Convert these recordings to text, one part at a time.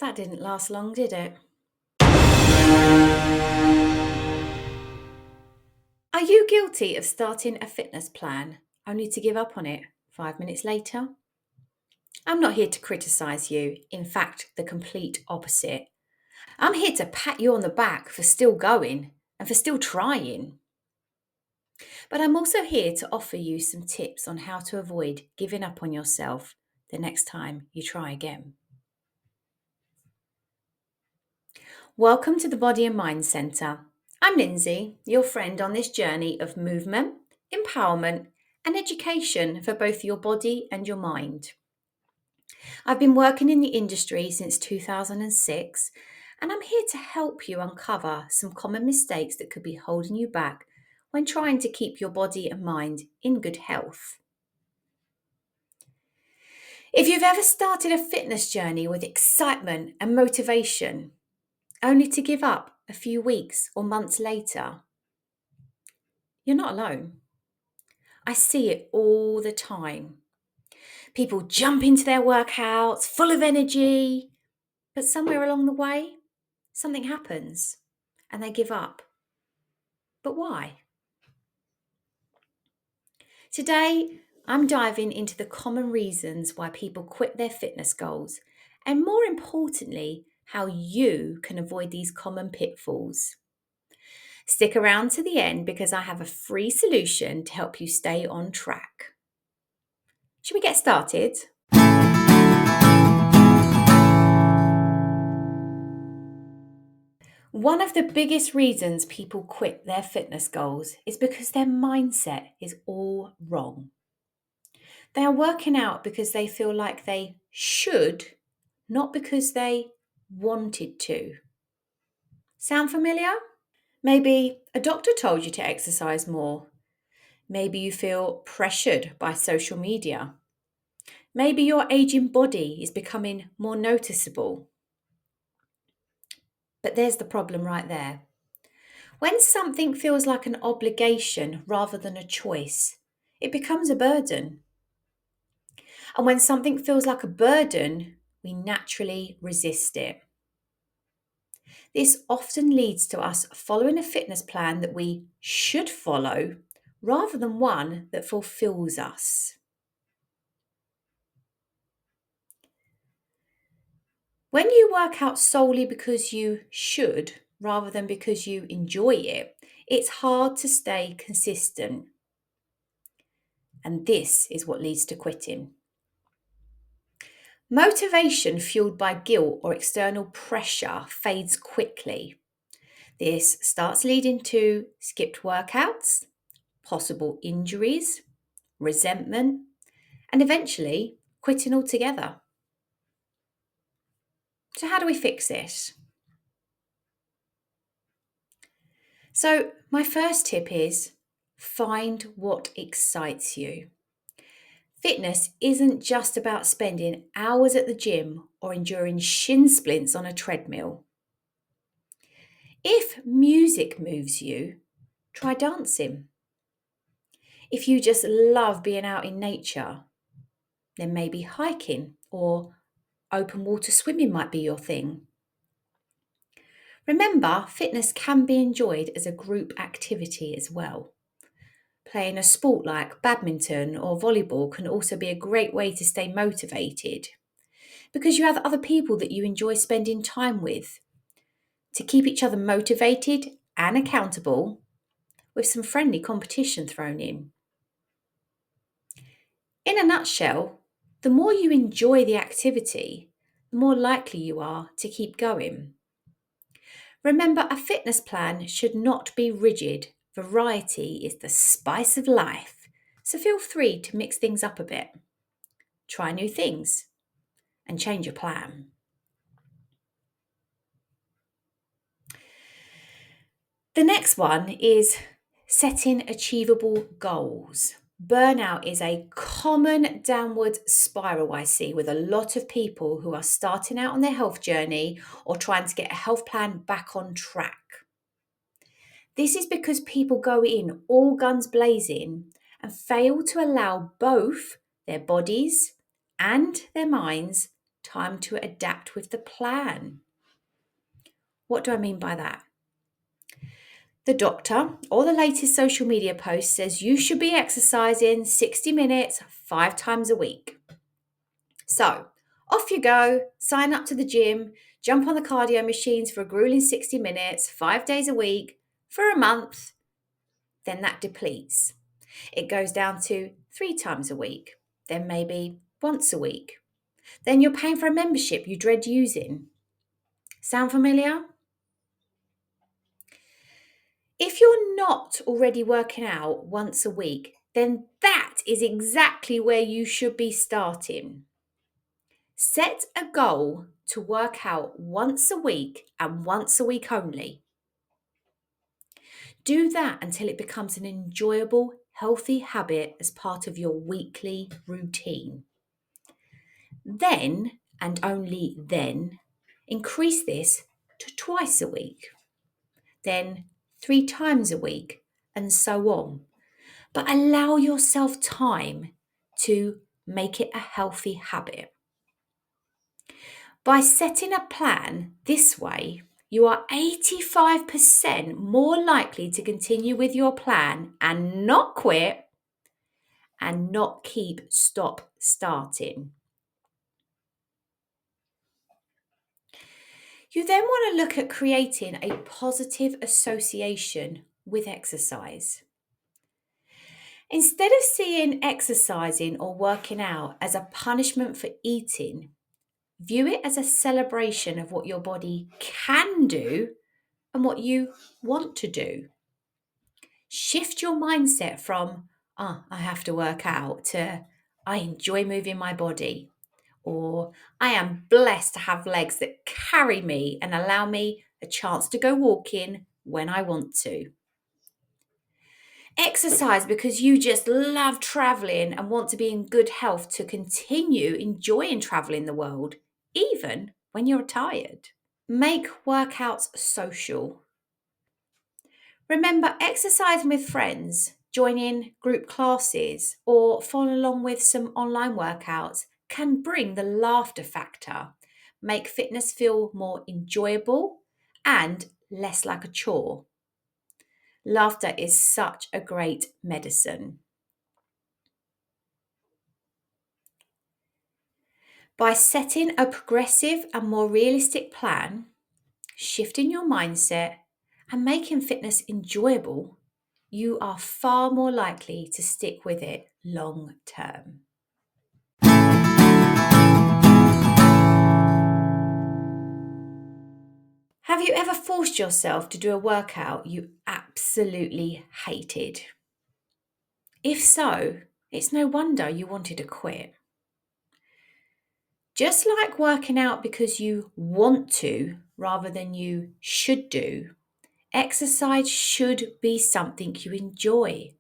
That didn't last long, did it? Are you guilty of starting a fitness plan only to give up on it 5 minutes later? I'm not here to criticise you. In fact, the complete opposite. I'm here to pat you on the back for still going and for still trying. But I'm also here to offer you some tips on how to avoid giving up on yourself the next time you try again. Welcome to the Body and Mind Centre. I'm Lindsay, your friend on this journey of movement, empowerment, and education for both your body and your mind. I've been working in the industry since 2006, and I'm here to help you uncover some common mistakes that could be holding you back when trying to keep your body and mind in good health. If you've ever started a fitness journey with excitement and motivation, only to give up a few weeks or months later, you're not alone. I see it all the time. People jump into their workouts full of energy, but somewhere along the way, something happens and they give up. But why? Today, I'm diving into the common reasons why people quit their fitness goals, and more importantly, how you can avoid these common pitfalls. Stick around to the end because I have a free solution to help you stay on track. Should we get started? One of the biggest reasons people quit their fitness goals is because their mindset is all wrong. They are working out because they feel like they should, not because they wanted to. Sound familiar? Maybe a doctor told you to exercise more. Maybe you feel pressured by social media. Maybe your aging body is becoming more noticeable. But there's the problem right there. When something feels like an obligation rather than a choice, it becomes a burden. And when something feels like a burden, we naturally resist it. This often leads to us following a fitness plan that we should follow rather than one that fulfills us. When you work out solely because you should rather than because you enjoy it, it's hard to stay consistent. And this is what leads to quitting. Motivation fueled by guilt or external pressure fades quickly. This starts leading to skipped workouts, possible injuries, resentment, and eventually quitting altogether. So, how do we fix this? So, my first tip is find what excites you. Fitness isn't just about spending hours at the gym or enduring shin splints on a treadmill. If music moves you, try dancing. If you just love being out in nature, then maybe hiking or open water swimming might be your thing. Remember, fitness can be enjoyed as a group activity as well. Playing a sport like badminton or volleyball can also be a great way to stay motivated because you have other people that you enjoy spending time with to keep each other motivated and accountable with some friendly competition thrown in. In a nutshell, the more you enjoy the activity, the more likely you are to keep going. Remember, a fitness plan should not be rigid. Variety is the spice of life. So feel free to mix things up a bit. Try new things and change your plan. The next one is setting achievable goals. Burnout is a common downward spiral I see with a lot of people who are starting out on their health journey or trying to get a health plan back on track. This is because people go in all guns blazing and fail to allow both their bodies and their minds time to adapt with the plan. What do I mean by that? The doctor or the latest social media post says you should be exercising 60 minutes 5 times a week. So off you go, sign up to the gym, jump on the cardio machines for a grueling 60 minutes, 5 days a week, for a month. Then that depletes. It goes down to 3 times a week, then maybe once a week. Then you're paying for a membership you dread using. Sound familiar? If you're not already working out once a week, then that is exactly where you should be starting. Set a goal to work out once a week and once a week only. Do that until it becomes an enjoyable, healthy habit as part of your weekly routine. Then, and only then, increase this to twice a week, then 3 times a week, and so on. But allow yourself time to make it a healthy habit. By setting a plan this way, you are 85% more likely to continue with your plan and not quit and not keep stop starting. You then want to look at creating a positive association with exercise. Instead of seeing exercising or working out as a punishment for eating, view it as a celebration of what your body can do and what you want to do. Shift your mindset from, I have to work out, to, I enjoy moving my body, or I am blessed to have legs that carry me and allow me a chance to go walking when I want to. Exercise because you just love traveling and want to be in good health to continue enjoying traveling the world, even when you're tired. Make workouts social. Remember, exercising with friends, joining group classes, or following along with some online workouts can bring the laughter factor, make fitness feel more enjoyable and less like a chore. Laughter is such a great medicine. By setting a progressive and more realistic plan, shifting your mindset, and making fitness enjoyable, you are far more likely to stick with it long term. Have you ever forced yourself to do a workout you absolutely hated? If so, it's no wonder you wanted to quit. Just like working out because you want to rather than you should do, exercise should be something you enjoy.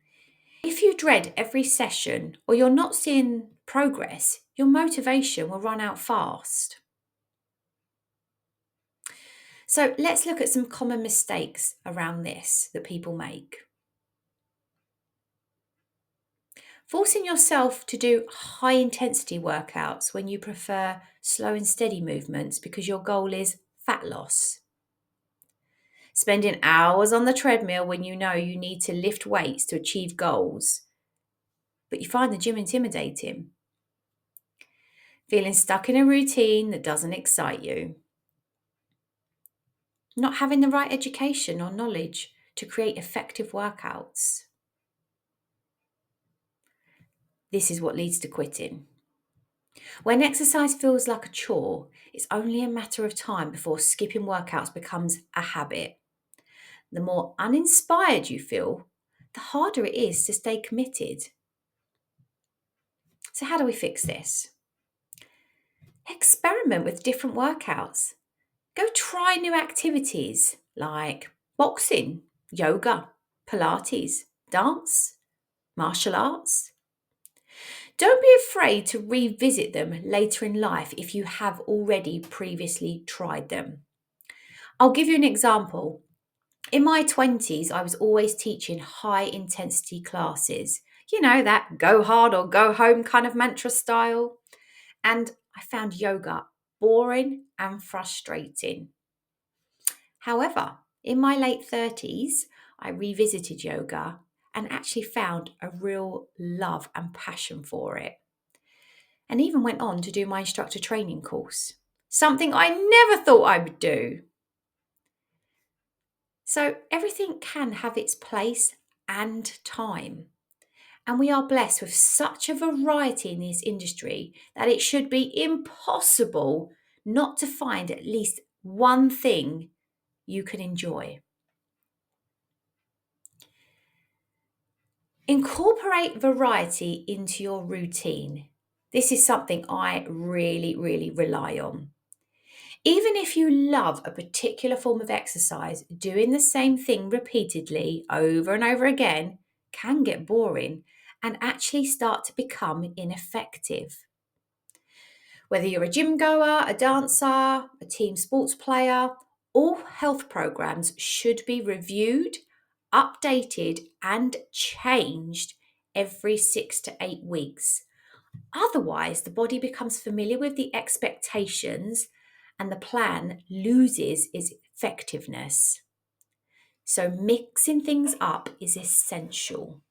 If you dread every session or you're not seeing progress, your motivation will run out fast. So let's look at some common mistakes around this that people make. Forcing yourself to do high intensity workouts when you prefer slow and steady movements because your goal is fat loss. Spending hours on the treadmill when you know you need to lift weights to achieve goals, but you find the gym intimidating. Feeling stuck in a routine that doesn't excite you. Not having the right education or knowledge to create effective workouts. This is what leads to quitting. When exercise feels like a chore, it's only a matter of time before skipping workouts becomes a habit. The more uninspired you feel, the harder it is to stay committed. So how do we fix this? Experiment with different workouts. Go try new activities like boxing, yoga, Pilates, dance, martial arts. Don't be afraid to revisit them later in life if you have already previously tried them. I'll give you an example. In my 20s, I was always teaching high intensity classes. You know, that go hard or go home kind of mantra style. And I found yoga boring and frustrating. However, in my late 30s, I revisited yoga and actually found a real love and passion for it, and even went on to do my instructor training course, something I never thought I would do. So everything can have its place and time. And we are blessed with such a variety in this industry that it should be impossible not to find at least one thing you can enjoy. Incorporate variety into your routine. This is something I really, really rely on. Even if you love a particular form of exercise, doing the same thing repeatedly over and over again can get boring and actually start to become ineffective. Whether you're a gym goer, a dancer, a team sports player, all health programs should be reviewed, updated, and changed every 6 to 8 weeks. Otherwise, the body becomes familiar with the expectations and the plan loses its effectiveness. So, mixing things up is essential.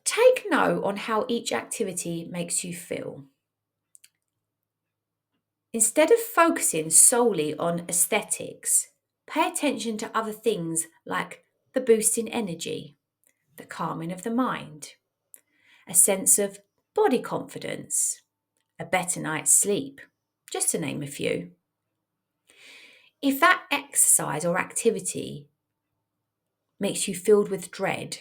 Take note on how each activity makes you feel. Instead of focusing solely on aesthetics, pay attention to other things like the boost in energy, the calming of the mind, a sense of body confidence, a better night's sleep, just to name a few. If that exercise or activity makes you filled with dread,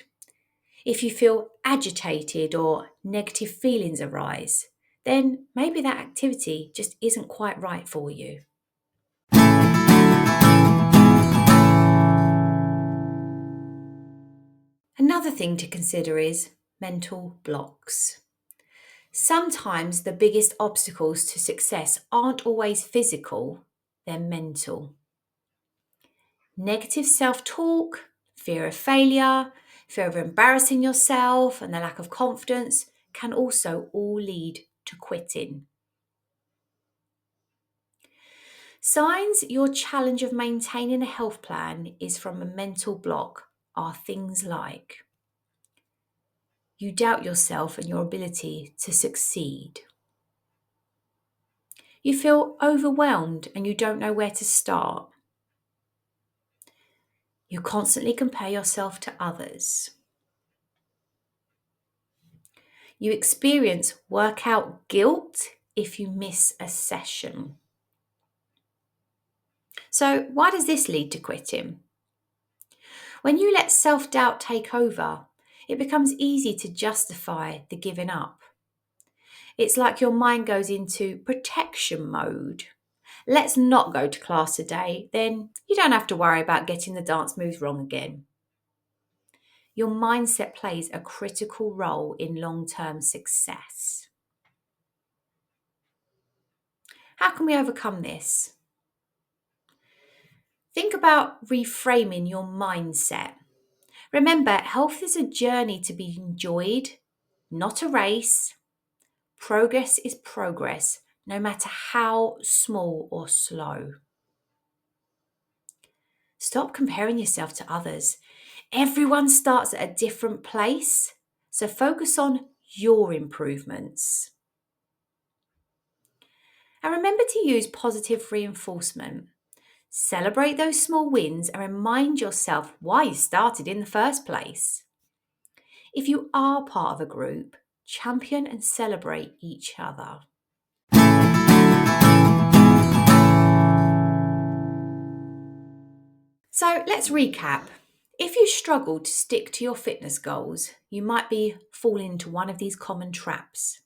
if you feel agitated or negative feelings arise, then maybe that activity just isn't quite right for you. Another thing to consider is mental blocks. Sometimes the biggest obstacles to success aren't always physical, they're mental. Negative self talk, fear of failure, fear of embarrassing yourself, and the lack of confidence can also all lead to quitting. Signs your challenge of maintaining a health plan is from a mental block are things like you doubt yourself and your ability to succeed. You feel overwhelmed and you don't know where to start. You constantly compare yourself to others. You experience workout guilt if you miss a session. So, why does this lead to quitting? When you let self doubt take over, it becomes easy to justify the giving up. It's like your mind goes into protection mode. Let's not go to class today, then you don't have to worry about getting the dance moves wrong again. Your mindset plays a critical role in long-term success. How can we overcome this? Think about reframing your mindset. Remember, health is a journey to be enjoyed, not a race. Progress is progress, no matter how small or slow. Stop comparing yourself to others. Everyone starts at a different place, so focus on your improvements. And remember to use positive reinforcement. Celebrate those small wins and remind yourself why you started in the first place. If you are part of a group, champion and celebrate each other. So let's recap. If you struggle to stick to your fitness goals, you might be falling into one of these common traps.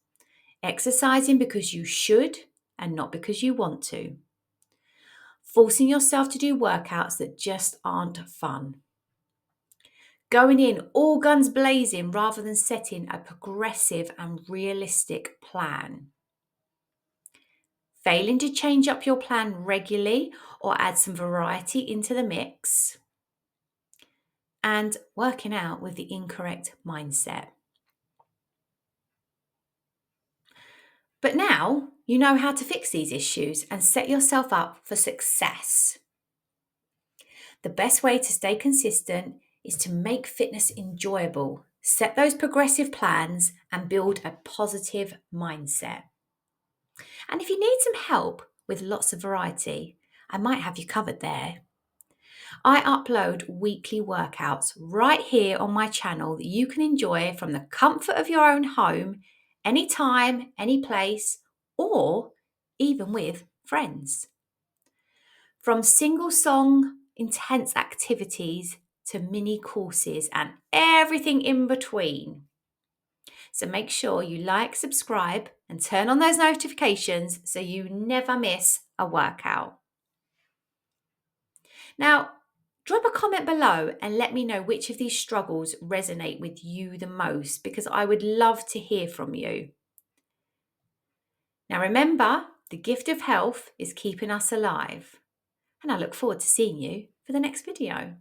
Exercising because you should and not because you want to. Forcing yourself to do workouts that just aren't fun. Going in all guns blazing rather than setting a progressive and realistic plan. Failing to change up your plan regularly or add some variety into the mix. And working out with the incorrect mindset. But now you know how to fix these issues and set yourself up for success. The best way to stay consistent is to make fitness enjoyable, set those progressive plans, and build a positive mindset. And if you need some help with lots of variety, I might have you covered there. I upload weekly workouts right here on my channel that you can enjoy from the comfort of your own home, anytime, any place, or even with friends. From single song, intense activities to mini courses and everything in between. So make sure you like, subscribe, and turn on those notifications so you never miss a workout. Now, drop a comment below and let me know which of these struggles resonate with you the most, because I would love to hear from you. Now remember, the gift of health is keeping us alive. And I look forward to seeing you for the next video.